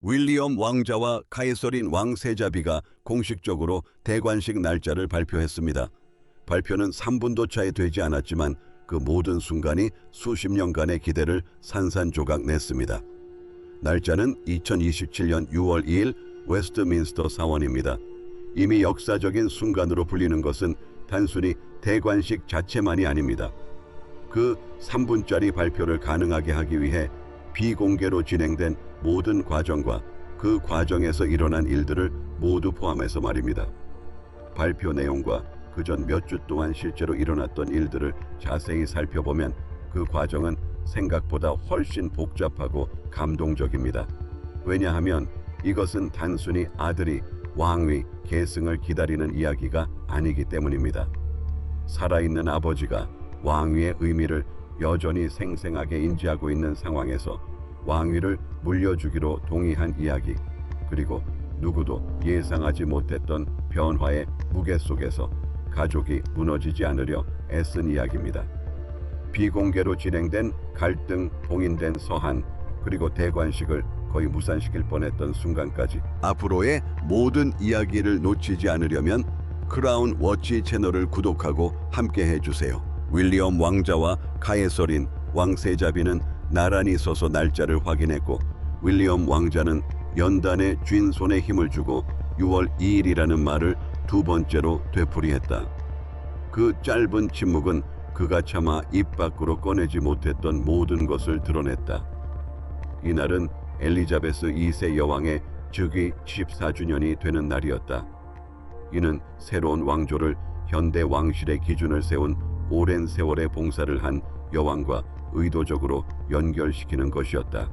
윌리엄 왕자와 카이서린 왕세자비가 공식적으로 대관식 날짜를 발표했습니다. 발표는 3분도 차에 되지 않았지만 그 모든 순간이 수십 년간의 기대를 산산조각 냈습니다. 날짜는 2027년 6월 2일 웨스트민스터 사원입니다. 이미 역사적인 순간으로 불리는 것은 단순히 대관식 자체만이 아닙니다. 그 3분짜리 발표를 가능하게 하기 위해 비공개로 진행된 모든 과정과 그 과정에서 일어난 일들을 모두 포함해서 말입니다. 발표 내용과 그전 몇 주 동안 실제로 일어났던 일들을 자세히 살펴보면 그 과정은 생각보다 훨씬 복잡하고 감동적입니다. 왜냐하면 이것은 단순히 아들이 왕위 계승을 기다리는 이야기가 아니기 때문입니다. 살아있는 아버지가 왕위의 의미를 여전히 생생하게 인지하고 있는 상황에서 왕위를 물려주기로 동의한 이야기, 그리고 누구도 예상하지 못했던 변화의 무게 속에서 가족이 무너지지 않으려 애쓴 이야기입니다. 비공개로 진행된 갈등, 봉인된 서한, 그리고 대관식을 거의 무산시킬 뻔했던 순간까지 앞으로의 모든 이야기를 놓치지 않으려면 크라운 워치 채널을 구독하고 함께 해주세요. 윌리엄 왕자와 카에서린 왕세자비는 나란히 서서 날짜를 확인했고, 윌리엄 왕자는 연단의 쥔 손에 힘을 주고 6월 2일이라는 말을 두 번째로 되풀이했다. 그 짧은 침묵은 그가 차마 입 밖으로 꺼내지 못했던 모든 것을 드러냈다. 이날은 엘리자베스 2세 여왕의 즉위 14주년이 되는 날이었다. 이는 새로운 왕조를 현대 왕실의 기준을 세운 오랜 세월의 봉사를 한 여왕과 의도적으로 연결시키는 것이었다.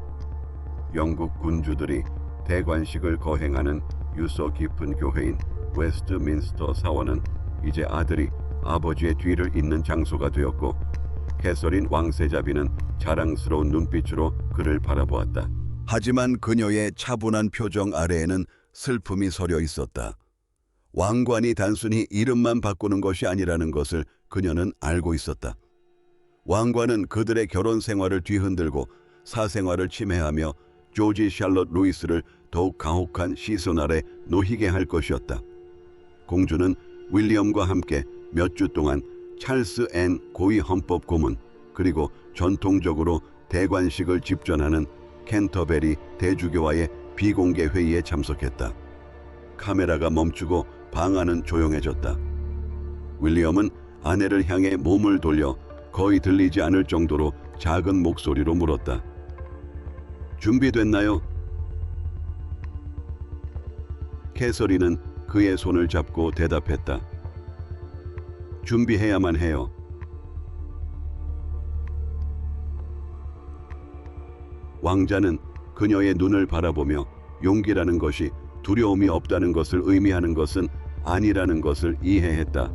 영국 군주들이 대관식을 거행하는 유서 깊은 교회인 웨스트민스터 사원은 이제 아들이 아버지의 뒤를 잇는 장소가 되었고, 캐서린 왕세자비는 자랑스러운 눈빛으로 그를 바라보았다. 하지만 그녀의 차분한 표정 아래에는 슬픔이 서려 있었다. 왕관이 단순히 이름만 바꾸는 것이 아니라는 것을 그녀는 알고 있었다. 왕관은 그들의 결혼 생활을 뒤흔들고 사생활을 침해하며 조지 샬럿 루이스를 더욱 가혹한 시선 아래 놓이게 할 것이었다. 공주는 윌리엄과 함께 몇 주 동안 찰스 앤 고위 헌법 고문, 그리고 전통적으로 대관식을 집전하는 캔터베리 대주교와의 비공개 회의에 참석했다. 카메라가 멈추고 방 안은 조용해졌다. 윌리엄은 아내를 향해 몸을 돌려 거의 들리지 않을 정도로 작은 목소리로 물었다. 준비됐나요? 캐서린은 그의 손을 잡고 대답했다. 준비해야만 해요. 왕자는 그녀의 눈을 바라보며 용기라는 것이 두려움이 없다는 것을 의미하는 것은 아니라는 것을 이해했다.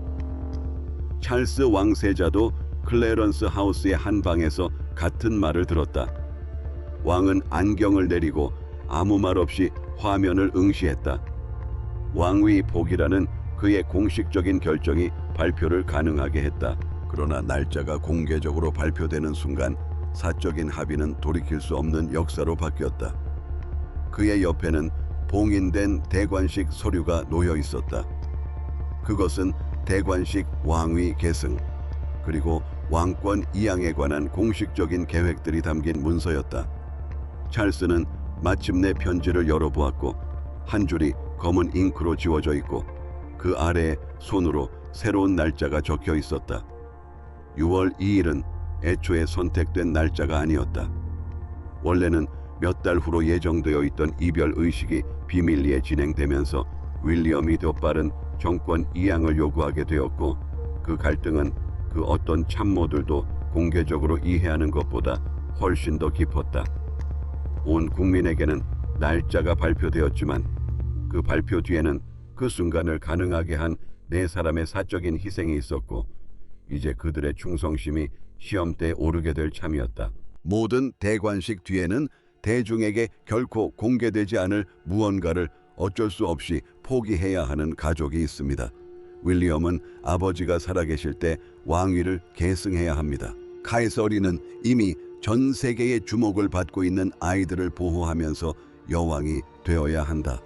찰스 왕세자도 클래런스 하우스의 한 방에서 같은 말을 들었다. 왕은 안경을 내리고 아무 말 없이 화면을 응시했다. 왕위 복이라는 그의 공식적인 결정이 발표를 가능하게 했다. 그러나 날짜가 공개적으로 발표되는 순간 사적인 합의는 돌이킬 수 없는 역사로 바뀌었다. 그의 옆에는 봉인된 대관식 서류가 놓여 있었다. 그것은 대관식 왕위 계승, 그리고 왕권 이양에 관한 공식적인 계획들이 담긴 문서였다. 찰스는 마침내 편지를 열어보았고, 한 줄이 검은 잉크로 지워져 있고 그 아래에 손으로 새로운 날짜가 적혀 있었다. 6월 2일은 애초에 선택된 날짜가 아니었다. 원래는 몇 달 후로 예정되어 있던 이별 의식이 비밀리에 진행되면서 윌리엄이 더 빠른 정권 이양을 요구하게 되었고, 그 갈등은 그 어떤 참모들도 공개적으로 이해하는 것보다 훨씬 더 깊었다. 온 국민에게는 날짜가 발표되었지만 그 발표 뒤에는 그 순간을 가능하게 한 네 사람의 사적인 희생이 있었고, 이제 그들의 충성심이 시험대에 오르게 될 참이었다. 모든 대관식 뒤에는 대중에게 결코 공개되지 않을 무언가를 어쩔 수 없이 포기해야 하는 가족이 있습니다. 윌리엄은 아버지가 살아계실 때 왕위를 계승해야 합니다. 카이서리는 이미 전 세계의 주목을 받고 있는 아이들을 보호하면서 여왕이 되어야 한다.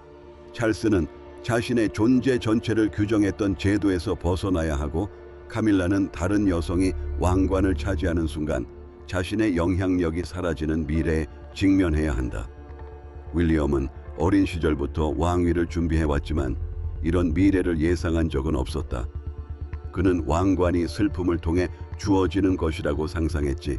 찰스는 자신의 존재 전체를 규정했던 제도에서 벗어나야 하고, 카밀라는 다른 여성이 왕관을 차지하는 순간 자신의 영향력이 사라지는 미래에 직면해야 한다. 윌리엄은 어린 시절부터 왕위를 준비해왔지만 이런 미래를 예상한 적은 없었다. 그는 왕관이 슬픔을 통해 주어지는 것이라고 상상했지.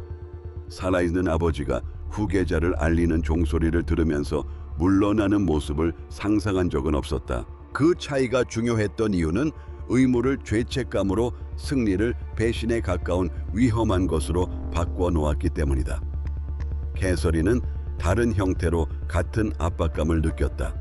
살아있는 아버지가 후계자를 알리는 종소리를 들으면서 물러나는 모습을 상상한 적은 없었다. 그 차이가 중요했던 이유는 의무를 죄책감으로, 승리를 배신에 가까운 위험한 것으로 바꿔 놓았기 때문이다. 캐서린은 다른 형태로 같은 압박감을 느꼈다.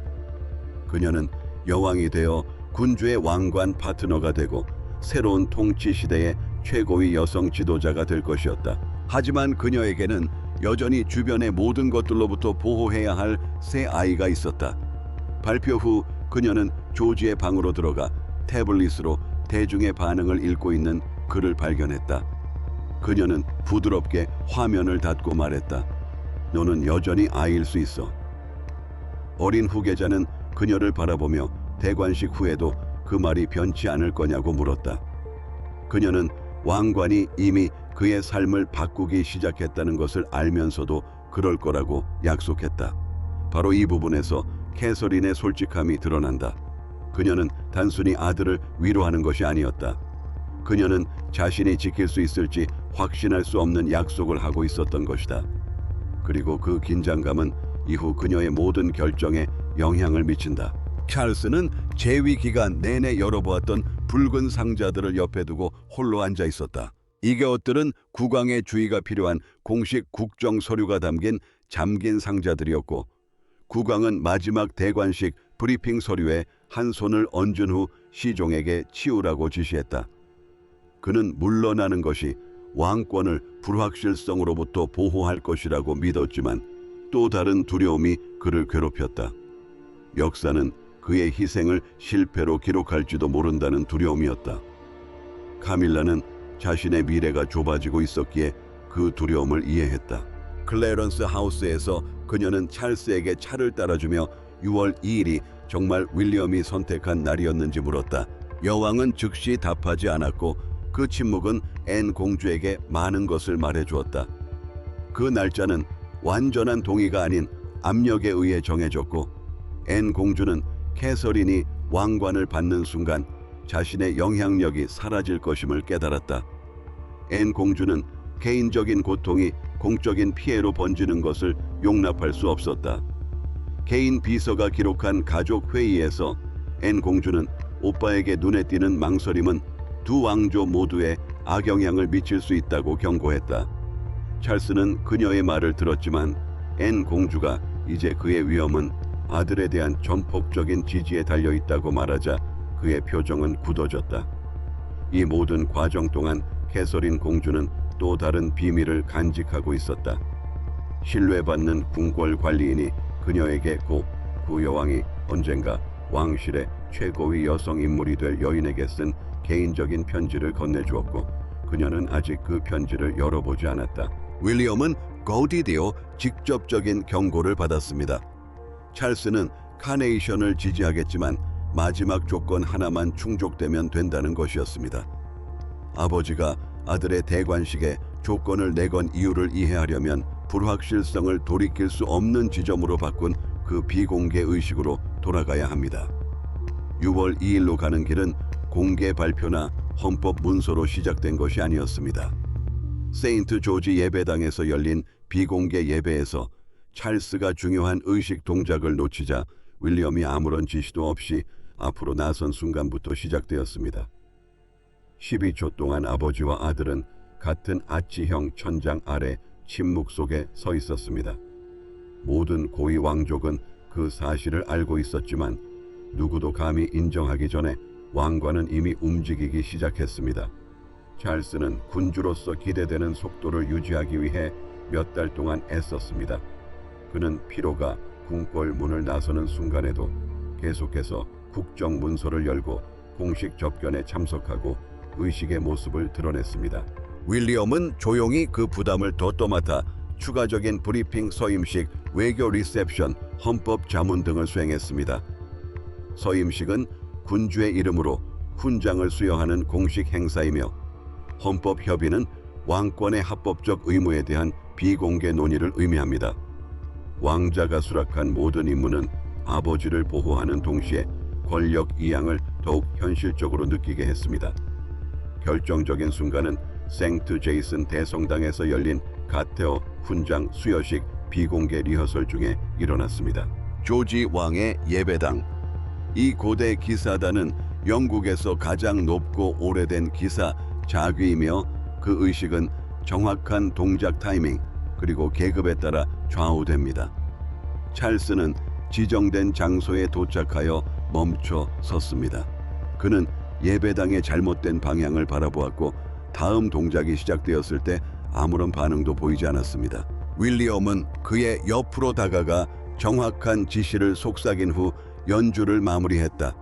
그녀는 여왕이 되어 군주의 왕관 파트너가 되고 새로운 통치 시대의 최고의 여성 지도자가 될 것이었다. 하지만 그녀에게는 여전히 주변의 모든 것들로부터 보호해야 할 새 아이가 있었다. 발표 후 그녀는 조지의 방으로 들어가 태블릿으로 대중의 반응을 읽고 있는 그를 발견했다. 그녀는 부드럽게 화면을 닫고 말했다. 너는 여전히 아이일 수 있어. 어린 후계자는 그녀를 바라보며 대관식 후에도 그 말이 변치 않을 거냐고 물었다. 그녀는 왕관이 이미 그의 삶을 바꾸기 시작했다는 것을 알면서도 그럴 거라고 약속했다. 바로 이 부분에서 캐서린의 솔직함이 드러난다. 그녀는 단순히 아들을 위로하는 것이 아니었다. 그녀는 자신이 지킬 수 있을지 확신할 수 없는 약속을 하고 있었던 것이다. 그리고 그 긴장감은 이후 그녀의 모든 결정에 영향을 미친다. 찰스는 재위 기간 내내 열어보았던 붉은 상자들을 옆에 두고 홀로 앉아 있었다. 이것들은 국왕의 주의가 필요한 공식 국정 서류가 담긴 잠긴 상자들이었고, 국왕은 마지막 대관식 브리핑 서류에 한 손을 얹은 후 시종에게 치우라고 지시했다. 그는 물러나는 것이 왕권을 불확실성으로부터 보호할 것이라고 믿었지만 또 다른 두려움이 그를 괴롭혔다. 역사는 그의 희생을 실패로 기록할지도 모른다는 두려움이었다. 카밀라는 자신의 미래가 좁아지고 있었기에 그 두려움을 이해했다. 클래런스 하우스에서 그녀는 찰스에게 차를 따라주며 6월 2일이 정말 윌리엄이 선택한 날이었는지 물었다. 여왕은 즉시 답하지 않았고 그 침묵은 앤 공주에게 많은 것을 말해주었다. 그 날짜는 완전한 동의가 아닌 압력에 의해 정해졌고, 앤 공주는 캐서린이 왕관을 받는 순간 자신의 영향력이 사라질 것임을 깨달았다. 앤 공주는 개인적인 고통이 공적인 피해로 번지는 것을 용납할 수 없었다. 개인 비서가 기록한 가족 회의에서 앤 공주는 오빠에게 눈에 띄는 망설임은 두 왕조 모두에 악영향을 미칠 수 있다고 경고했다. 찰스는 그녀의 말을 들었지만 앤 공주가 이제 그의 위험은 아들에 대한 전폭적인 지지에 달려 있다고 말하자 그의 표정은 굳어졌다. 이 모든 과정 동안 캐서린 공주는 또 다른 비밀을 간직하고 있었다. 신뢰받는 궁궐 관리인이 그녀에게 구 여왕이 언젠가 왕실의 최고의 여성 인물이 될 여인에게 쓴 개인적인 편지를 건네주었고, 그녀는 아직 그 편지를 열어보지 않았다. 윌리엄은 거디디어 직접적인 경고를 받았습니다. 찰스는 카네이션을 지지하겠지만 마지막 조건 하나만 충족되면 된다는 것이었습니다. 아버지가 아들의 대관식에 조건을 내건 이유를 이해하려면 불확실성을 돌이킬 수 없는 지점으로 바꾼 그 비공개 의식으로 돌아가야 합니다. 6월 2일로 가는 길은 공개 발표나 헌법 문서로 시작된 것이 아니었습니다. 세인트 조지 예배당에서 열린 비공개 예배에서 찰스가 중요한 의식 동작을 놓치자 윌리엄이 아무런 지시도 없이 앞으로 나선 순간부터 시작되었습니다. 12초 동안 아버지와 아들은 같은 아치형 천장 아래 침묵 속에 서 있었습니다. 모든 고위 왕족은 그 사실을 알고 있었지만 누구도 감히 인정하기 전에 왕관은 이미 움직이기 시작했습니다. 찰스는 군주로서 기대되는 속도를 유지하기 위해 몇 달 동안 애썼습니다. 그는 피로가 궁궐 문을 나서는 순간에도 계속해서 국정 문서를 열고 공식 접견에 참석하고 의식의 모습을 드러냈습니다. 윌리엄은 조용히 그 부담을 더 떠맡아 추가적인 브리핑 서임식, 외교 리셉션, 헌법 자문 등을 수행했습니다. 서임식은 군주의 이름으로 훈장을 수여하는 공식 행사이며 헌법 협의는 왕권의 합법적 의무에 대한 비공개 논의를 의미합니다. 왕자가 수락한 모든 임무는 아버지를 보호하는 동시에 권력 이양을 더욱 현실적으로 느끼게 했습니다. 결정적인 순간은 생트 제이슨 대성당에서 열린 가테어 훈장 수여식 비공개 리허설 중에 일어났습니다. 조지 왕의 예배당. 이 고대 기사단은 영국에서 가장 높고 오래된 기사 자귀이며 그 의식은 정확한 동작 타이밍 그리고 계급에 따라 좌우됩니다. 찰스는 지정된 장소에 도착하여 멈춰 섰습니다. 그는 예배당의 잘못된 방향을 바라보았고 다음 동작이 시작되었을 때 아무런 반응도 보이지 않았습니다. 윌리엄은 그의 옆으로 다가가 정확한 지시를 속삭인 후 연주를 마무리했다.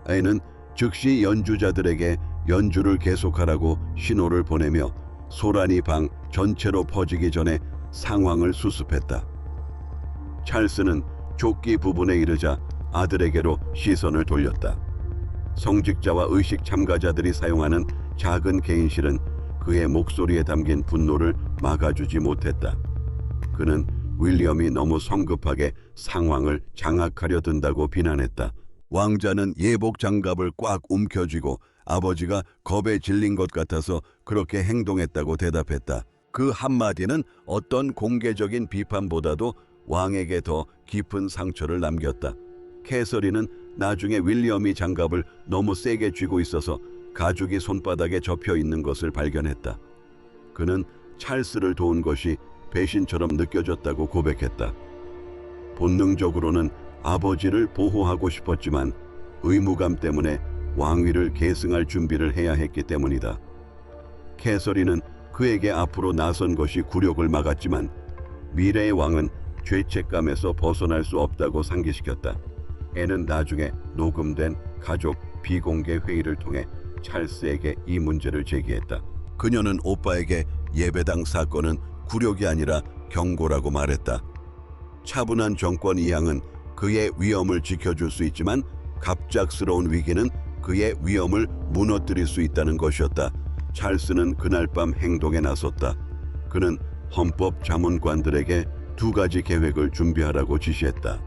애는 즉시 연주자들에게 연주를 계속하라고 신호를 보내며 소란이 방 전체로 퍼지기 전에 상황을 수습했다. 찰스는 족기 부분에 이르자 아들에게로 시선을 돌렸다. 성직자와 의식 참가자들이 사용하는 작은 개인실은 그의 목소리에 담긴 분노를 막아주지 못했다. 그는 윌리엄이 너무 성급하게 상황을 장악하려 든다고 비난했다. 왕자는 예복 장갑을 꽉 움켜쥐고 아버지가 겁에 질린 것 같아서 그렇게 행동했다고 대답했다. 그 한마디는 어떤 공개적인 비판보다도 왕에게 더 깊은 상처를 남겼다. 캐서린은 나중에 윌리엄이 장갑을 너무 세게 쥐고 있어서 가죽이 손바닥에 접혀 있는 것을 발견했다. 그는 찰스를 도운 것이 배신처럼 느껴졌다고 고백했다. 본능적으로는 아버지를 보호하고 싶었지만 의무감 때문에 왕위를 계승할 준비를 해야 했기 때문이다. 캐서린은 그에게 앞으로 나선 것이 굴욕을 막았지만 미래의 왕은 죄책감에서 벗어날 수 없다고 상기시켰다. 애는 나중에 녹음된 가족 비공개 회의를 통해 찰스에게 이 문제를 제기했다. 그녀는 오빠에게 예배당 사건은 굴욕이 아니라 경고라고 말했다. 차분한 정권 이양은 그의 위엄을 지켜줄 수 있지만 갑작스러운 위기는 그의 위엄을 무너뜨릴 수 있다는 것이었다. 찰스는 그날 밤 행동에 나섰다. 그는 헌법 자문관들에게 두 가지 계획을 준비하라고 지시했다.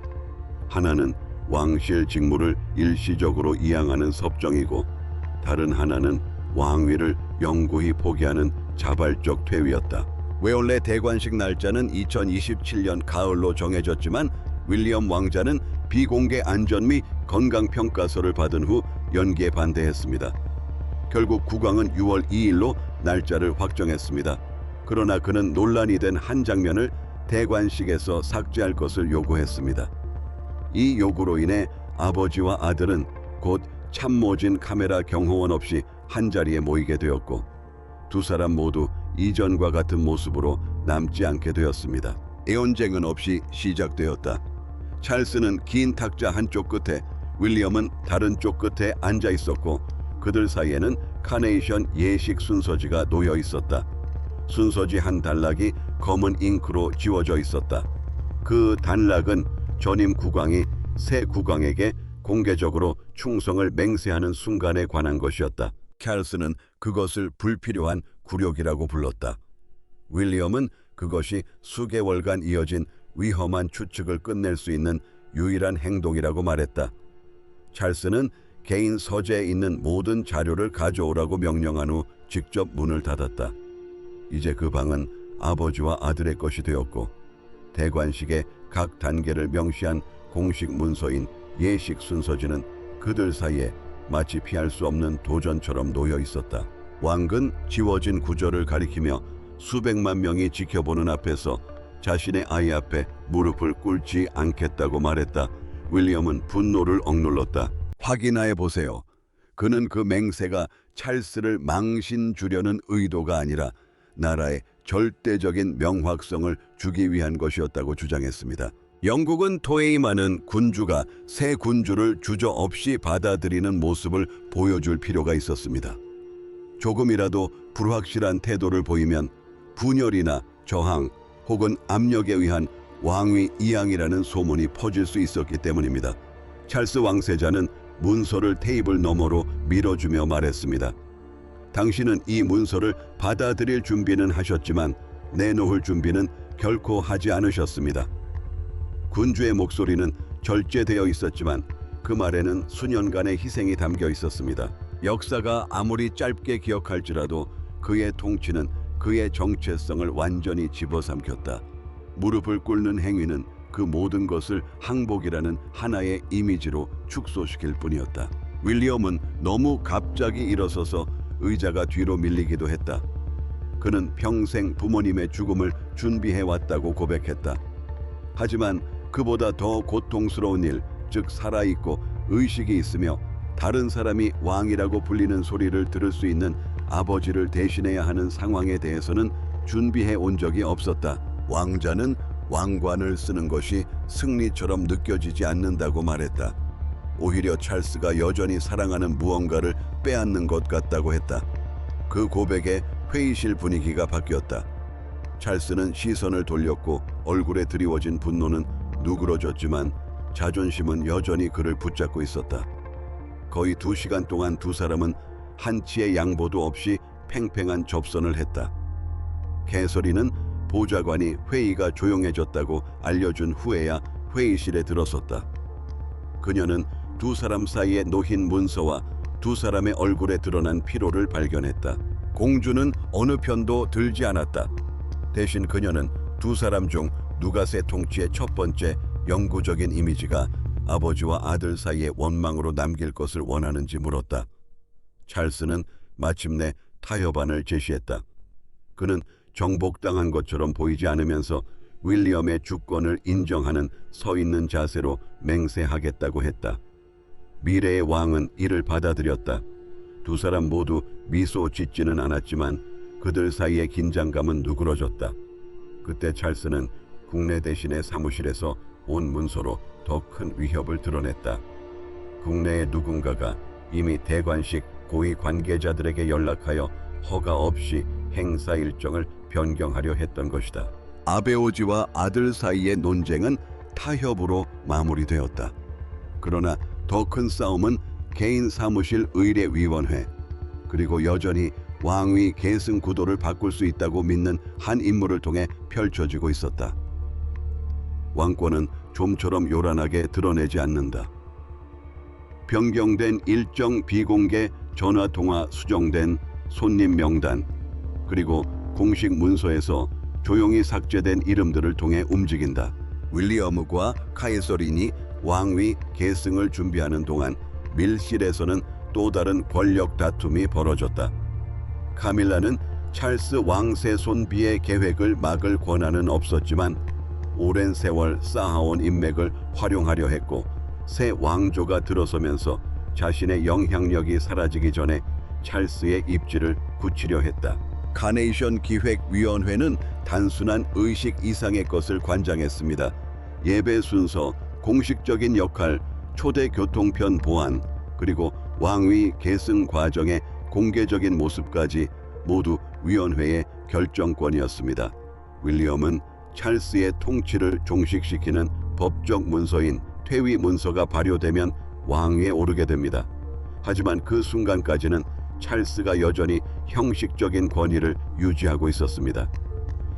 하나는 왕실 직무를 일시적으로 이양하는 섭정이고 다른 하나는 왕위를 영구히 포기하는 자발적 퇴위였다. 원래 대관식 날짜는 2027년 가을로 정해졌지만 윌리엄 왕자는 비공개 안전 및 건강평가서를 받은 후 연기에 반대했습니다. 결국 국왕은 6월 2일로 날짜를 확정했습니다. 그러나 그는 논란이 된 한 장면을 대관식에서 삭제할 것을 요구했습니다. 이 요구로 인해 아버지와 아들은 곧 참모진 카메라 경호원 없이 한자리에 모이게 되었고 두 사람 모두 이전과 같은 모습으로 남지 않게 되었습니다. 애원쟁은 없이 시작되었다. 찰스는 긴 탁자 한쪽 끝에, 윌리엄은 다른 쪽 끝에 앉아 있었고 그들 사이에는 카네이션 예식 순서지가 놓여 있었다. 순서지 한 단락이 검은 잉크로 지워져 있었다. 그 단락은 전임 국왕이 새 국왕에게 공개적으로 충성을 맹세하는 순간에 관한 것이었다. 찰스는 그것을 불필요한 굴욕이라고 불렀다. 윌리엄은 그것이 수개월간 이어진 위험한 추측을 끝낼 수 있는 유일한 행동이라고 말했다. 찰스는 개인 서재에 있는 모든 자료를 가져오라고 명령한 후 직접 문을 닫았다. 이제 그 방은 아버지와 아들의 것이 되었고 대관식의 각 단계를 명시한 공식 문서인 예식 순서지는 그들 사이에 마치 피할 수 없는 도전처럼 놓여 있었다. 왕은 지워진 구절을 가리키며 수백만 명이 지켜보는 앞에서 자신의 아이 앞에 무릎을 꿇지 않겠다고 말했다. 윌리엄은 분노를 억눌렀다. 확인해 보세요. 그는 그 맹세가 찰스를 망신 주려는 의도가 아니라 나라의 절대적인 명확성을 주기 위한 것이었다고 주장했습니다. 영국은 토해이 많은 군주가 새 군주를 주저없이 받아들이는 모습을 보여줄 필요가 있었습니다. 조금이라도 불확실한 태도를 보이면 분열이나 저항 혹은 압력에 의한 왕위 이양이라는 소문이 퍼질 수 있었기 때문입니다. 찰스 왕세자는 문서를 테이블 너머로 밀어주며 말했습니다. 당신은 이 문서를 받아들일 준비는 하셨지만 내놓을 준비는 결코 하지 않으셨습니다. 군주의 목소리는 절제되어 있었지만 그 말에는 수년간의 희생이 담겨 있었습니다. 역사가 아무리 짧게 기억할지라도 그의 통치는 그의 정체성을 완전히 집어삼켰다. 무릎을 꿇는 행위는 그 모든 것을 항복이라는 하나의 이미지로 축소시킬 뿐이었다. 윌리엄은 너무 갑자기 일어서서 의자가 뒤로 밀리기도 했다. 그는 평생 부모님의 죽음을 준비해왔다고 고백했다. 하지만 그보다 더 고통스러운 일, 즉 살아있고 의식이 있으며 다른 사람이 왕이라고 불리는 소리를 들을 수 있는 아버지를 대신해야 하는 상황에 대해서는 준비해 온 적이 없었다. 왕자는 왕관을 쓰는 것이 승리처럼 느껴지지 않는다고 말했다. 오히려 찰스가 여전히 사랑하는 무언가를 빼앗는 것 같다고 했다. 그 고백에 회의실 분위기가 바뀌었다. 찰스는 시선을 돌렸고 얼굴에 드리워진 분노는 누그러졌지만 자존심은 여전히 그를 붙잡고 있었다. 거의 2시간 동안 두 사람은 한치의 양보도 없이 팽팽한 접선을 했다. 캐서린은 보좌관이 회의가 조용해졌다고 알려준 후에야 회의실에 들어섰다. 그녀는 두 사람 사이에 놓인 문서와 두 사람의 얼굴에 드러난 피로를 발견했다. 공주는 어느 편도 들지 않았다. 대신 그녀는 두 사람 중 누가 새 통치의 첫 번째 영구적인 이미지가 아버지와 아들 사이의 원망으로 남길 것을 원하는지 물었다. 찰스는 마침내 타협안을 제시했다. 그는 정복당한 것처럼 보이지 않으면서 윌리엄의 주권을 인정하는 서 있는 자세로 맹세하겠다고 했다. 미래의 왕은 이를 받아들였다. 두 사람 모두 미소 짓지는 않았지만 그들 사이의 긴장감은 누그러졌다. 그때 찰스는 국내 대신의 사무실에서 온 문서로 더 큰 위협을 드러냈다. 국내의 누군가가 이미 대관식 고위 관계자들에게 연락하여 허가 없이 행사 일정을 변경하려 했던 것이다. 아베오지와 아들 사이의 논쟁은 타협으로 마무리되었다. 그러나 더 큰 싸움은 개인 사무실 의례위원회, 그리고 여전히 왕위 계승 구도를 바꿀 수 있다고 믿는 한 인물을 통해 펼쳐지고 있었다. 왕권은 좀처럼 요란하게 드러내지 않는다. 변경된 일정 비공개 전화통화 수정된 손님 명단, 그리고 공식 문서에서 조용히 삭제된 이름들을 통해 움직인다. 윌리엄과 카이서린이 왕위 계승을 준비하는 동안 밀실에서는 또 다른 권력 다툼이 벌어졌다. 카밀라는 찰스 왕세 손비의 계획을 막을 권한은 없었지만 오랜 세월 쌓아온 인맥을 활용하려 했고 새 왕조가 들어서면서 자신의 영향력이 사라지기 전에 찰스의 입지를 굳히려 했다. 카네이션 기획위원회는 단순한 의식 이상의 것을 관장했습니다. 예배 순서, 공식적인 역할, 초대 교통편 보안, 그리고 왕위 계승 과정의 공개적인 모습까지 모두 위원회의 결정권이었습니다. 윌리엄은 찰스의 통치를 종식시키는 법적 문서인 퇴위 문서가 발효되면 왕위에 오르게 됩니다. 하지만 그 순간까지는 찰스가 여전히 형식적인 권위를 유지하고 있었습니다.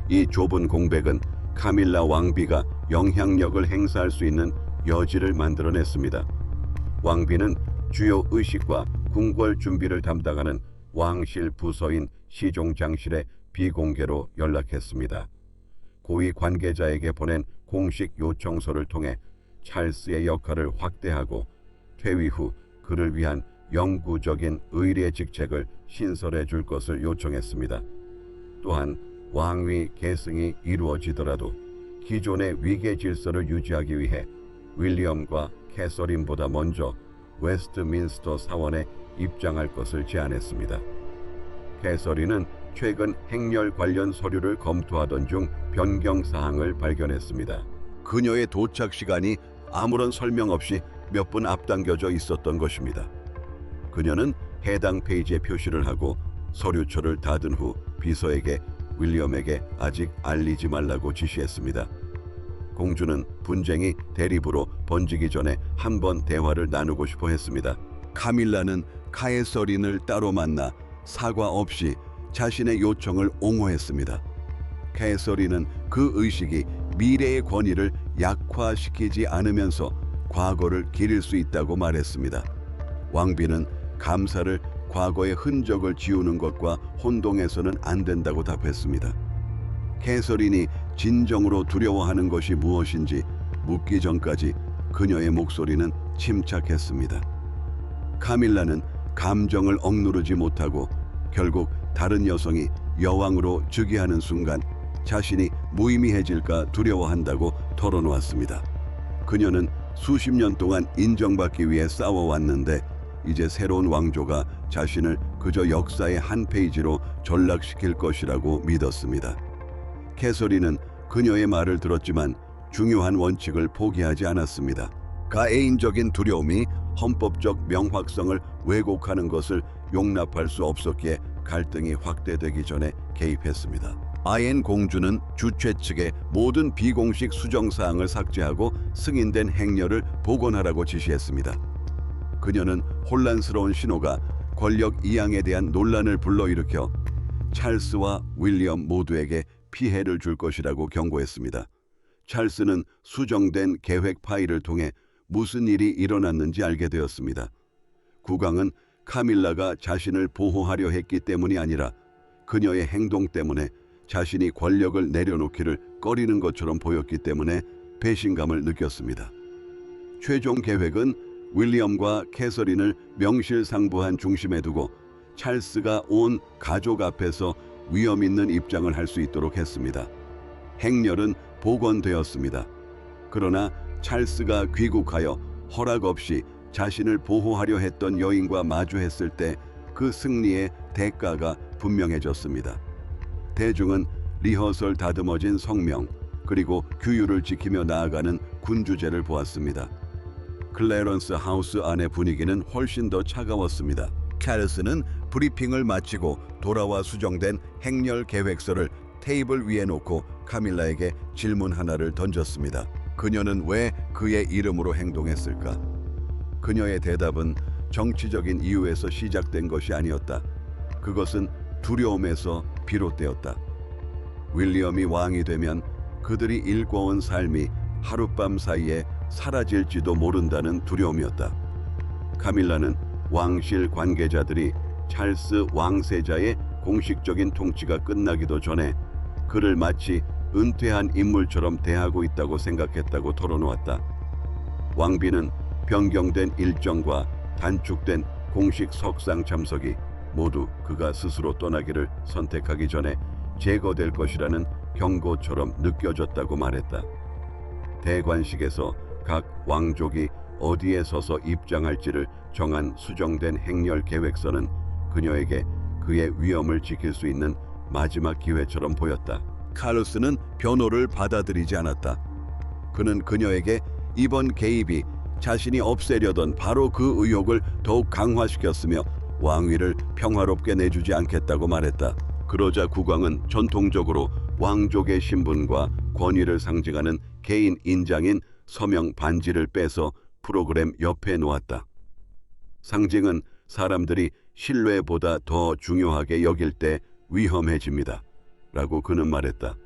이 좁은 공백은 카밀라 왕비가 영향력을 행사할 수 있는 여지를 만들어냈습니다. 왕비는 주요 의식과 궁궐 준비를 담당하는 왕실 부서인 시종장실에 비공개로 연락했습니다. 고위 관계자에게 보낸 공식 요청서를 통해 찰스의 역할을 확대하고 퇴위 후 그를 위한 영구적인 의례 직책을 신설해 줄 것을 요청했습니다. 또한 왕위 계승이 이루어지더라도 기존의 위계 질서를 유지하기 위해 윌리엄과 캐서린보다 먼저 웨스트민스터 사원에 입장할 것을 제안했습니다. 캐서린은 최근 행렬 관련 서류를 검토하던 중 변경 사항을 발견했습니다. 그녀의 도착 시간이 아무런 설명 없이 몇 분 앞당겨져 있었던 것입니다. 그녀는 해당 페이지에 표시를 하고 서류처를 닫은 후 비서에게 윌리엄에게 아직 알리지 말라고 지시했습니다. 공주는 분쟁이 대립으로 번지기 전에 한 번 대화를 나누고 싶어 했습니다. 카밀라는 카에서린을 따로 만나 사과 없이 자신의 요청을 옹호했습니다. 카에서린은 그 의식이 미래의 권위를 약화시키지 않으면서 과거를 기릴 수 있다고 말했습니다. 왕비는 감사를 과거의 흔적을 지우는 것과 혼동해서는 안 된다고 답했습니다. 캐서린이 진정으로 두려워하는 것이 무엇인지 묻기 전까지 그녀의 목소리는 침착했습니다. 카밀라는 감정을 억누르지 못하고 결국 다른 여성이 여왕으로 즉위하는 순간 자신이 무의미해질까 두려워한다고 털어놓았습니다. 그녀는 수십 년 동안 인정받기 위해 싸워왔는데 이제 새로운 왕조가 자신을 그저 역사의 한 페이지로 전락시킬 것이라고 믿었습니다. 캐서린은 그녀의 말을 들었지만 중요한 원칙을 포기하지 않았습니다. 가해인적인 두려움이 헌법적 명확성을 왜곡하는 것을 용납할 수 없었기에 갈등이 확대되기 전에 개입했습니다. 아엔 공주는 주최 측에 모든 비공식 수정사항을 삭제하고 승인된 행렬을 복원하라고 지시했습니다. 그녀는 혼란스러운 신호가 권력 이양에 대한 논란을 불러일으켜 찰스와 윌리엄 모두에게 피해를 줄 것이라고 경고했습니다. 찰스는 수정된 계획 파일을 통해 무슨 일이 일어났는지 알게 되었습니다. 국왕은 카밀라가 자신을 보호하려 했기 때문이 아니라 그녀의 행동 때문에 자신이 권력을 내려놓기를 꺼리는 것처럼 보였기 때문에 배신감을 느꼈습니다. 최종 계획은 윌리엄과 캐서린을 명실상부한 중심에 두고 찰스가 온 가족 앞에서 위험 있는 입장을 할 수 있도록 했습니다. 행렬은 복원되었습니다. 그러나 찰스가 귀국하여 허락 없이 자신을 보호하려 했던 여인과 마주했을 때 그 승리의 대가가 분명해졌습니다. 대중은 리허설 다듬어진 성명 그리고 규율을 지키며 나아가는 군주제를 보았습니다. 클래런스 하우스 안의 분위기는 훨씬 더 차가웠습니다. 찰스는 브리핑을 마치고 돌아와 수정된 행렬 계획서를 테이블 위에 놓고 카밀라에게 질문 하나를 던졌습니다. 그녀는 왜 그의 이름으로 행동했을까? 그녀의 대답은 정치적인 이유에서 시작된 것이 아니었다. 그것은 두려움에서 비롯되었다. 윌리엄이 왕이 되면 그들이 일궈온 삶이 하룻밤 사이에 사라질지도 모른다는 두려움이었다. 카밀라는 왕실 관계자들이 찰스 왕세자의 공식적인 통치가 끝나기도 전에 그를 마치 은퇴한 인물처럼 대하고 있다고 생각했다고 털어놓았다. 왕비는 변경된 일정과 단축된 공식 석상 참석이 모두 그가 스스로 떠나기를 선택하기 전에 제거될 것이라는 경고처럼 느껴졌다고 말했다. 대관식에서 각 왕족이 어디에 서서 입장할지를 정한 수정된 행렬 계획서는 그녀에게 그의 위엄을 지킬 수 있는 마지막 기회처럼 보였다. 카르스는 변호를 받아들이지 않았다. 그는 그녀에게 이번 개입이 자신이 없애려던 바로 그 의혹을 더욱 강화시켰으며 왕위를 평화롭게 내주지 않겠다고 말했다. 그러자 국왕은 전통적으로 왕족의 신분과 권위를 상징하는 개인 인장인 서명 반지를 빼서 프로그램 옆에 놓았다. 상징은 사람들이 신뢰보다 더 중요하게 여길 때 위험해집니다. 라고 그는 말했다.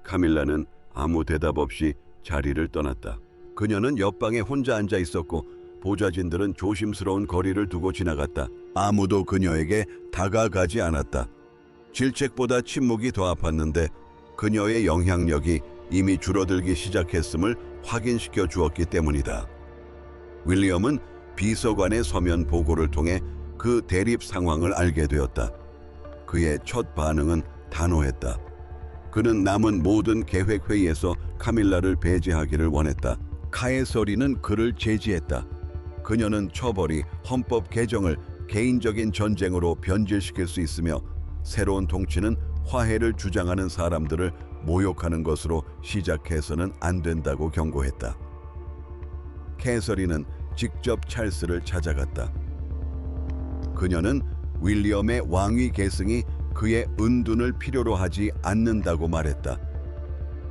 카밀라는 아무 대답 없이 자리를 떠났다. 그녀는 옆방에 혼자 앉아 있었고 보좌진들은 조심스러운 거리를 두고 지나갔다. 아무도 그녀에게 다가가지 않았다. 질책보다 침묵이 더 아팠는데 그녀의 영향력이 이미 줄어들기 시작했음을 확인시켜 주었기 때문이다. 윌리엄은 비서관의 서면 보고를 통해 그 대립 상황을 알게 되었다. 그의 첫 반응은 단호했다. 그는 남은 모든 계획 회의에서 카밀라를 배제하기를 원했다. 카에서린은 그를 제지했다. 그녀는 처벌이 헌법 개정을 개인적인 전쟁으로 변질시킬 수 있으며 새로운 통치는 화해를 주장하는 사람들을 모욕하는 것으로 시작해서는 안 된다고 경고했다. 캐서린은 직접 찰스를 찾아갔다. 그녀는 윌리엄의 왕위 계승이 그의 은둔을 필요로 하지 않는다고 말했다.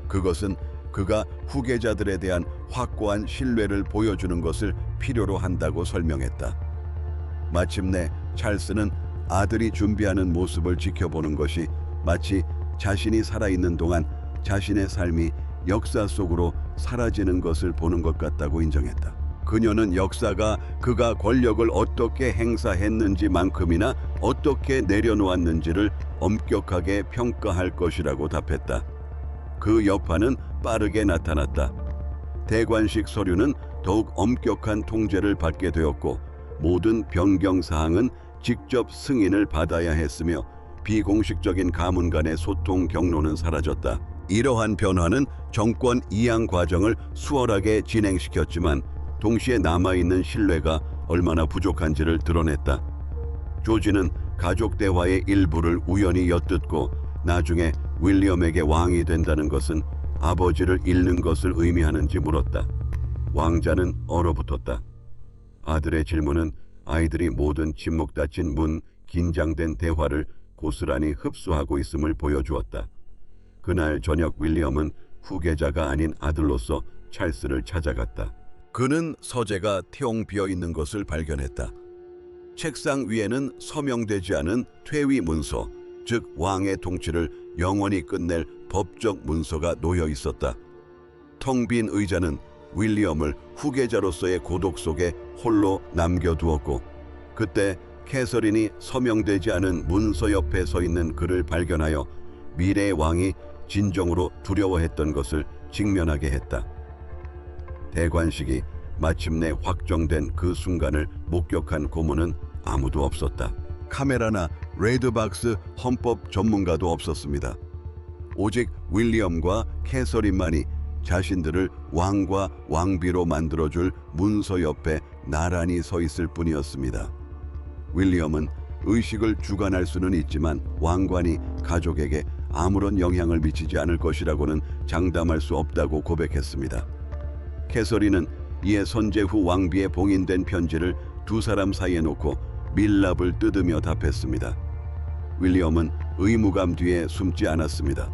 그것은 그가 후계자들에 대한 확고한 신뢰를 보여주는 것을 필요로 한다고 설명했다. 마침내 찰스는 아들이 준비하는 모습을 지켜보는 것이 마치 자신이 살아있는 동안 자신의 삶이 역사 속으로 사라지는 것을 보는 것 같다고 인정했다. 그녀는 역사가 그가 권력을 어떻게 행사했는지만큼이나 어떻게 내려놓았는지를 엄격하게 평가할 것이라고 답했다. 그 여파는 빠르게 나타났다. 대관식 서류는 더욱 엄격한 통제를 받게 되었고 모든 변경 사항은 직접 승인을 받아야 했으며 비공식적인 가문 간의 소통 경로는 사라졌다. 이러한 변화는 정권 이양 과정을 수월하게 진행시켰지만 동시에 남아있는 신뢰가 얼마나 부족한지를 드러냈다. 조지는 가족 대화의 일부를 우연히 엿듣고 나중에 윌리엄에게 왕이 된다는 것은 아버지를 잃는 것을 의미하는지 물었다. 왕자는 얼어붙었다. 아들의 질문은 아이들이 모든 침묵 닫힌 문, 긴장된 대화를 고스란히 흡수하고 있음을 보여주었다. 그날 저녁 윌리엄은 후계자가 아닌 아들로서 찰스를 찾아갔다. 그는 서재가 텅 비어 있는 것을 발견했다. 책상 위에는 서명되지 않은 퇴위 문서, 즉 왕의 통치를 영원히 끝낼 법적 문서가 놓여 있었다. 텅 빈 의자는 윌리엄을 후계자로서의 고독 속에 홀로 남겨두었고 그때 캐서린이 서명되지 않은 문서 옆에 서 있는 그를 발견하여 미래의 왕이 진정으로 두려워했던 것을 직면하게 했다. 대관식이 마침내 확정된 그 순간을 목격한 고문은 아무도 없었다. 카메라나 레드박스 헌법 전문가도 없었습니다. 오직 윌리엄과 캐서린만이 자신들을 왕과 왕비로 만들어줄 문서 옆에 나란히 서 있을 뿐이었습니다. 윌리엄은 의식을 주관할 수는 있지만 왕관이 가족에게 아무런 영향을 미치지 않을 것이라고는 장담할 수 없다고 고백했습니다. 캐서린은 이에 선제 후 왕비에 봉인된 편지를 두 사람 사이에 놓고 밀랍을 뜯으며 답했습니다. 윌리엄은 의무감 뒤에 숨지 않았습니다.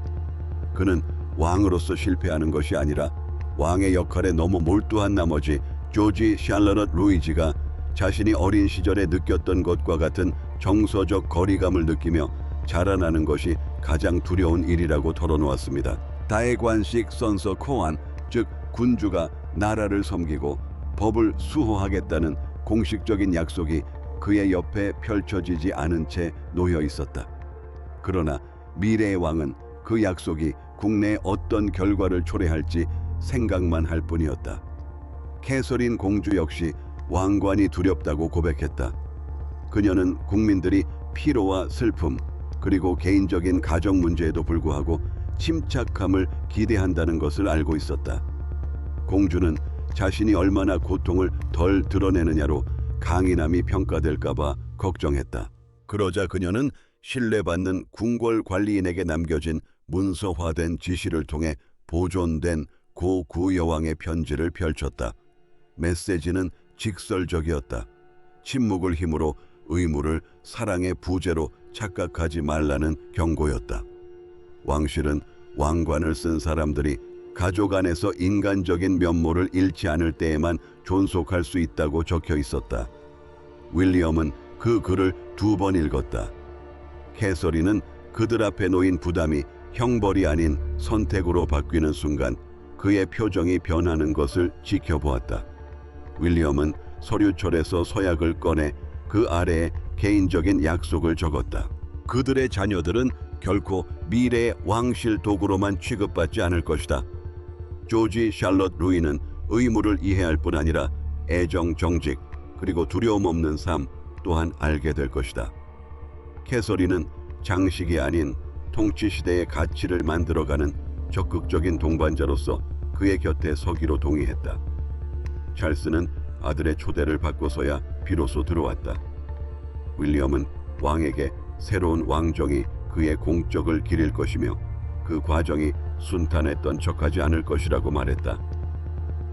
그는 왕으로서 실패하는 것이 아니라 왕의 역할에 너무 몰두한 나머지 조지 샬러넛 루이지가 자신이 어린 시절에 느꼈던 것과 같은 정서적 거리감을 느끼며 자라나는 것이 가장 두려운 일이라고 털어놓았습니다. 다해관식 선서 코안, 즉 군주가 나라를 섬기고 법을 수호하겠다는 공식적인 약속이 그의 옆에 펼쳐지지 않은 채 놓여 있었다. 그러나 미래의 왕은 그 약속이 국내에 어떤 결과를 초래할지 생각만 할 뿐이었다. 캐서린 공주 역시 왕관이 두렵다고 고백했다. 그녀는 국민들이 피로와 슬픔, 그리고 개인적인 가정 문제에도 불구하고 침착함을 기대한다는 것을 알고 있었다. 공주는 자신이 얼마나 고통을 덜 드러내느냐로 강인함이 평가될까봐 걱정했다. 그러자 그녀는 신뢰받는 궁궐 관리인에게 남겨진 문서화된 지시를 통해 보존된 고 구여왕의 편지를 펼쳤다. 메시지는 직설적이었다. 침묵을 힘으로 의무를 사랑의 부재로 착각하지 말라는 경고였다. 왕실은 왕관을 쓴 사람들이 가족 안에서 인간적인 면모를 잃지 않을 때에만 존속할 수 있다고 적혀 있었다. 윌리엄은 그 글을 2번 읽었다. 캐서린은 그들 앞에 놓인 부담이 형벌이 아닌 선택으로 바뀌는 순간 그의 표정이 변하는 것을 지켜보았다. 윌리엄은 서류철에서 서약을 꺼내 그 아래에 개인적인 약속을 적었다. 그들의 자녀들은 결코 미래의 왕실 도구로만 취급받지 않을 것이다. 조지 샬럿 루이는 의무를 이해할 뿐 아니라 애정 정직 그리고 두려움 없는 삶 또한 알게 될 것이다. 캐서린은 장식이 아닌 통치 시대의 가치를 만들어가는 적극적인 동반자로서 그의 곁에 서기로 동의했다. 찰스는 아들의 초대를 받고서야 비로소 들어왔다. 윌리엄은 왕에게 새로운 왕정이 그의 공적을 기릴 것이며 그 과정이 순탄했던 척하지 않을 것이라고 말했다.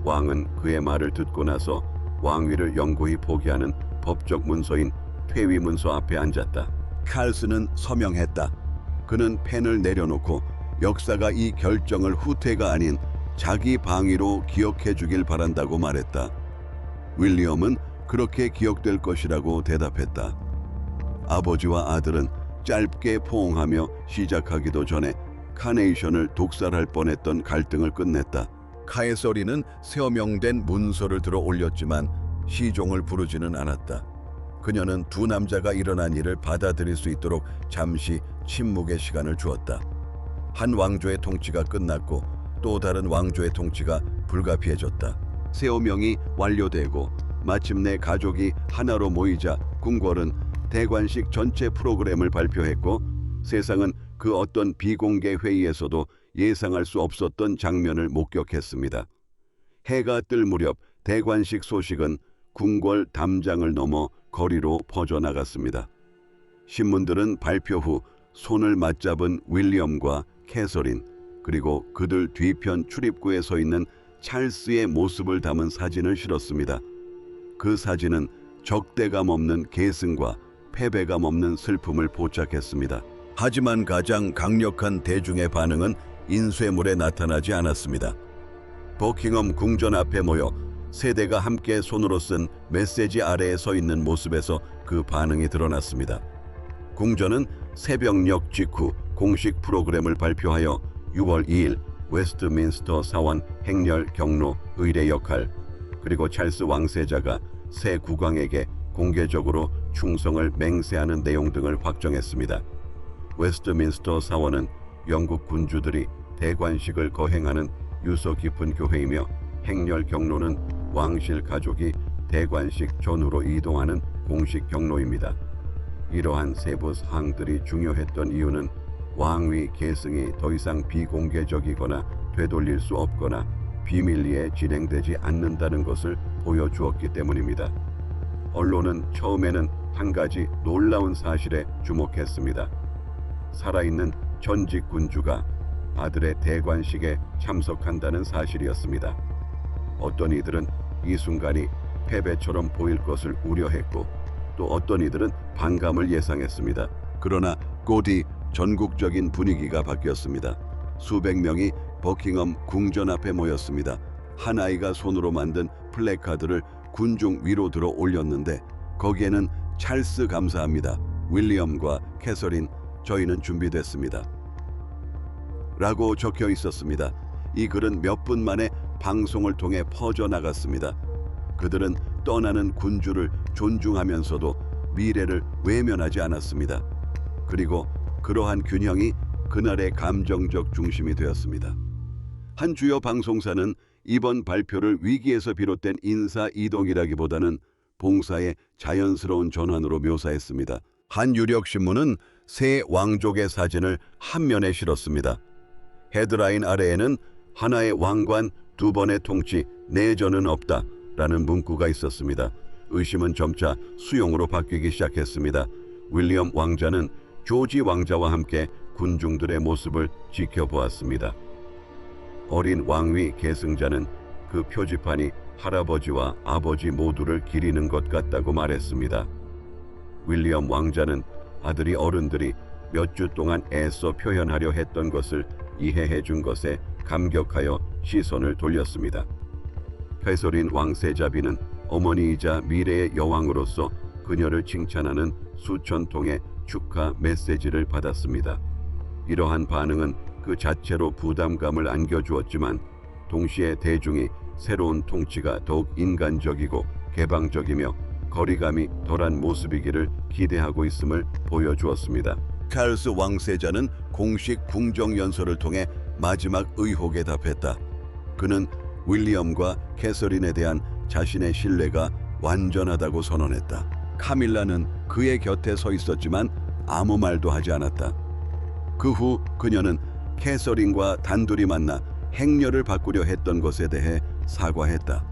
왕은 그의 말을 듣고 나서 왕위를 영구히 포기하는 법적 문서인 퇴위 문서 앞에 앉았다. 칼스는 서명했다. 그는 펜을 내려놓고 역사가 이 결정을 후퇴가 아닌 자기 방위로 기억해 주길 바란다고 말했다. 윌리엄은 그렇게 기억될 것이라고 대답했다. 아버지와 아들은 짧게 포옹하며 시작하기도 전에 카네이션을 독살할 뻔했던 갈등을 끝냈다. 카에서리는 세어명된 문서를 들어 올렸지만 시종을 부르지는 않았다. 그녀는 두 남자가 일어난 일을 받아들일 수 있도록 잠시 침묵의 시간을 주었다. 한 왕조의 통치가 끝났고 또 다른 왕조의 통치가 불가피해졌다. 세어명이 완료되고 마침내 가족이 하나로 모이자 궁궐은 대관식 전체 프로그램을 발표했고 세상은 그 어떤 비공개 회의에서도 예상할 수 없었던 장면을 목격했습니다. 해가 뜰 무렵 대관식 소식은 궁궐 담장을 넘어 거리로 퍼져나갔습니다. 신문들은 발표 후 손을 맞잡은 윌리엄과 캐서린 그리고 그들 뒤편 출입구에 서 있는 찰스의 모습을 담은 사진을 실었습니다. 그 사진은 적대감 없는 계승과 패배감 없는 슬픔을 포착했습니다. 하지만 가장 강력한 대중의 반응은 인쇄물에 나타나지 않았습니다. 버킹엄 궁전 앞에 모여 세대가 함께 손으로 쓴 메시지 아래에 서 있는 모습에서 그 반응이 드러났습니다. 궁전은 새벽녘 직후 공식 프로그램을 발표하여 6월 2일 웨스트민스터 사원 행렬 경로 의례 역할 그리고 찰스 왕세자가 새 국왕에게 공개적으로 충성을 맹세하는 내용 등을 확정했습니다. 웨스트민스터 사원은 영국 군주들이 대관식을 거행하는 유서 깊은 교회이며 행렬 경로는 왕실 가족이 대관식 전후로 이동하는 공식 경로입니다. 이러한 세부 사항들이 중요했던 이유는 왕위 계승이 더 이상 비공개적이거나 되돌릴 수 없거나 비밀리에 진행되지 않는다는 것을 보여주었기 때문입니다. 언론은 처음에는 한 가지 놀라운 사실에 주목했습니다. 살아있는 전직 군주가 아들의 대관식에 참석한다는 사실이었습니다. 어떤 이들은 이 순간이 패배처럼 보일 것을 우려했고 또 어떤 이들은 반감을 예상했습니다. 그러나 곧이 전국적인 분위기가 바뀌었습니다. 수백 명이 버킹엄 궁전 앞에 모였습니다. 한 아이가 손으로 만든 플래카드를 군중 위로 들어 올렸는데 거기에는 찰스 감사합니다. 윌리엄과 캐서린 저희는 준비됐습니다. 라고 적혀 있었습니다. 이 글은 몇 분 만에 방송을 통해 퍼져나갔습니다. 그들은 떠나는 군주를 존중하면서도 미래를 외면하지 않았습니다. 그리고 그러한 균형이 그날의 감정적 중심이 되었습니다. 한 주요 방송사는 이번 발표를 위기에서 비롯된 인사 이동이라기보다는 봉사의 자연스러운 전환으로 묘사했습니다. 한 유력 신문은 새 왕족의 사진을 한 면에 실었습니다. 헤드라인 아래에는 하나의 왕관, 두 번의 통치, 내전은 없다 라는 문구가 있었습니다. 의심은 점차 수용으로 바뀌기 시작했습니다. 윌리엄 왕자는 조지 왕자와 함께 군중들의 모습을 지켜보았습니다. 어린 왕위 계승자는 그 표지판이 할아버지와 아버지 모두를 기리는 것 같다고 말했습니다. 윌리엄 왕자는 아들이 어른들이 몇 주 동안 애써 표현하려 했던 것을 이해해 준 것에 감격하여 시선을 돌렸습니다. 캐서린 왕세자비는 어머니이자 미래의 여왕으로서 그녀를 칭찬하는 수천 통의 축하 메시지를 받았습니다. 이러한 반응은 그 자체로 부담감을 안겨주었지만 동시에 대중이 새로운 통치가 더욱 인간적이고 개방적이며 거리감이 덜한 모습이기를 기대하고 있음을 보여주었습니다. 찰스 왕세자는 공식 궁정 연설을 통해 마지막 의혹에 답했다. 그는 윌리엄과 캐서린에 대한 자신의 신뢰가 완전하다고 선언했다. 카밀라는 그의 곁에 서 있었지만 아무 말도 하지 않았다. 그 후 그녀는 캐서린과 단둘이 만나 행렬을 바꾸려 했던 것에 대해 사과했다.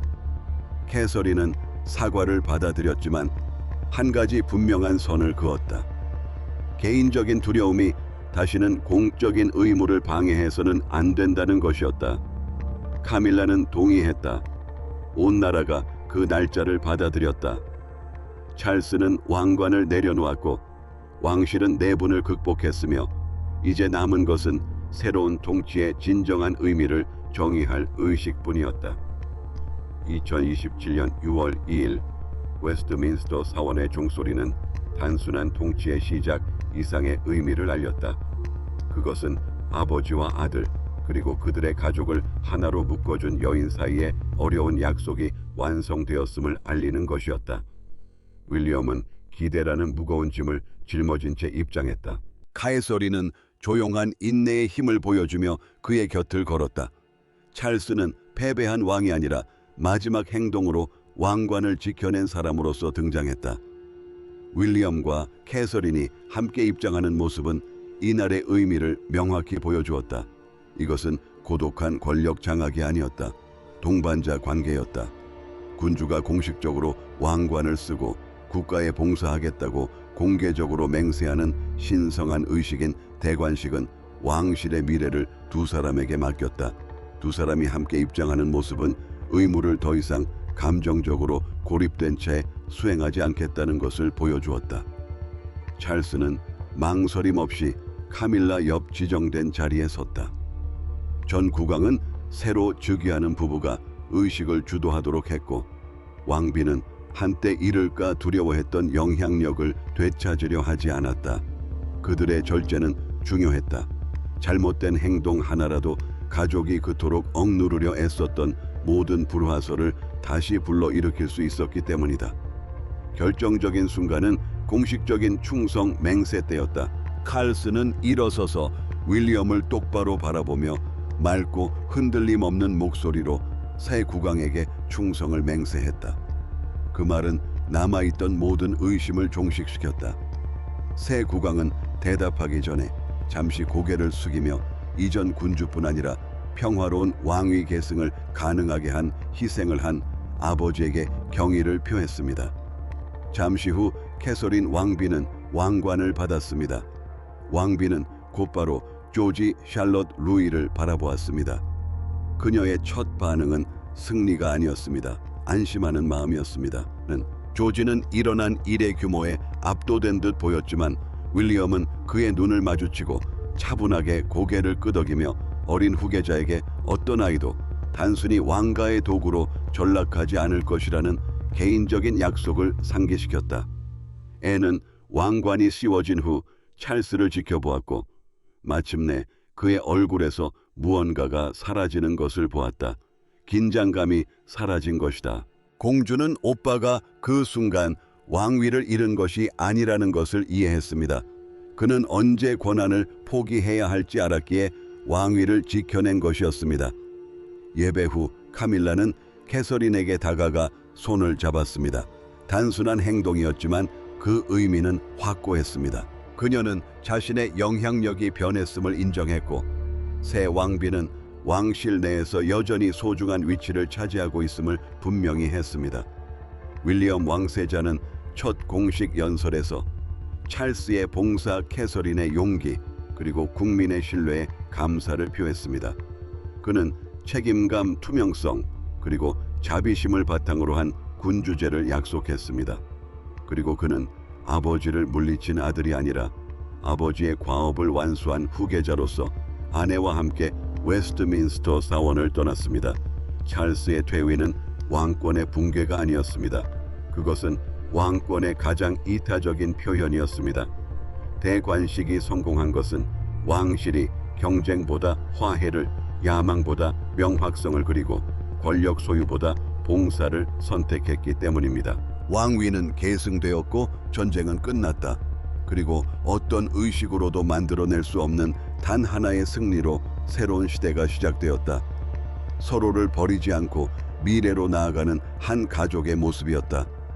캐서린은 사과를 받아들였지만 한 가지 분명한 선을 그었다. 개인적인 두려움이 다시는 공적인 의무를 방해해서는 안 된다는 것이었다. 카밀라는 동의했다. 온 나라가 그 날짜를 받아들였다. 찰스는 왕관을 내려놓았고 왕실은 내분을 극복했으며 이제 남은 것은 새로운 통치의 진정한 의미를 정의할 의식뿐이었다. 2027년 6월 2일 웨스트민스터 사원의 종소리는 단순한 통치의 시작 이상의 의미를 알렸다. 그것은 아버지와 아들 그리고 그들의 가족을 하나로 묶어준 여인 사이의 어려운 약속이 완성되었음을 알리는 것이었다. 윌리엄은 기대라는 무거운 짐을 짊어진 채 입장했다. 카에서리는 조용한 인내의 힘을 보여주며 그의 곁을 걸었다. 찰스는 패배한 왕이 아니라 마지막 행동으로 왕관을 지켜낸 사람으로서 등장했다. 윌리엄과 캐서린이 함께 입장하는 모습은 이날의 의미를 명확히 보여주었다. 이것은 고독한 권력 장악이 아니었다. 동반자 관계였다. 군주가 공식적으로 왕관을 쓰고 국가에 봉사하겠다고 공개적으로 맹세하는 신성한 의식인 대관식은 왕실의 미래를 두 사람에게 맡겼다. 두 사람이 함께 입장하는 모습은 의무를 더 이상 감정적으로 고립된 채 수행하지 않겠다는 것을 보여주었다. 찰스는 망설임 없이 카밀라 옆 지정된 자리에 섰다. 전 국왕은 새로 즉위하는 부부가 의식을 주도하도록 했고 왕비는 한때 잃을까 두려워했던 영향력을 되찾으려 하지 않았다. 그들의 절제는 중요했다. 잘못된 행동 하나라도 가족이 그토록 억누르려 애썼던 모든 불화설을 다시 불러일으킬 수 있었기 때문이다. 결정적인 순간은 공식적인 충성 맹세 때였다. 칼스는 일어서서 윌리엄을 똑바로 바라보며 맑고 흔들림 없는 목소리로 새 국왕에게 충성을 맹세했다. 그 말은 남아있던 모든 의심을 종식시켰다. 새 국왕은 대답하기 전에 잠시 고개를 숙이며 이전 군주뿐 아니라 평화로운 왕위 계승을 가능하게 한 희생을 한 아버지에게 경의를 표했습니다. 잠시 후 캐서린 왕비는 왕관을 받았습니다. 왕비는 곧바로 조지 샬롯 루이를 바라보았습니다. 그녀의 첫 반응은 승리가 아니었습니다. 안심하는 마음이었습니다. 조지는 일어난 일의 규모에 압도된 듯 보였지만 윌리엄은 그의 눈을 마주치고 차분하게 고개를 끄덕이며 어린 후계자에게 어떤 아이도 단순히 왕가의 도구로 전락하지 않을 것이라는 개인적인 약속을 상기시켰다. 애는 왕관이 씌워진 후 찰스를 지켜보았고 마침내 그의 얼굴에서 무언가가 사라지는 것을 보았다. 긴장감이 사라진 것이다. 공주는 오빠가 그 순간 왕위를 잃은 것이 아니라는 것을 이해했습니다. 그는 언제 권한을 포기해야 할지 알았기에 왕위를 지켜낸 것이었습니다. 예배 후 카밀라는 캐서린에게 다가가 손을 잡았습니다. 단순한 행동이었지만 그 의미는 확고했습니다. 그녀는 자신의 영향력이 변했음을 인정했고 새 왕비는 왕실 내에서 여전히 소중한 위치를 차지하고 있음을 분명히 했습니다. 윌리엄 왕세자는 첫 공식 연설에서 찰스의 봉사, 캐서린의 용기, 그리고 국민의 신뢰에 감사를 표했습니다. 그는 책임감, 투명성, 그리고 자비심을 바탕으로 한 군주제를 약속했습니다. 그리고 그는 아버지를 물리친 아들이 아니라 아버지의 과업을 완수한 후계자로서 아내와 함께 웨스트민스터 사원을 떠났습니다. 찰스의 퇴위는 왕권의 붕괴가 아니었습니다. 그것은 왕권의 가장 이타적인 표현이었습니다. 대관식이 성공한 것은 왕실이 경쟁보다 화해를, 야망보다 명확성을 그리고 권력 소유보다 봉사를 선택했기 때문입니다. 왕위는 계승되었고 전쟁은 끝났다. 그리고 어떤 의식으로도 만들어낼 수 없는 단 하나의 승리로 새로운 시대가 시작되었다. 서로를 버리지 않고 미래로 나아가는 한 가족의 모습이었다.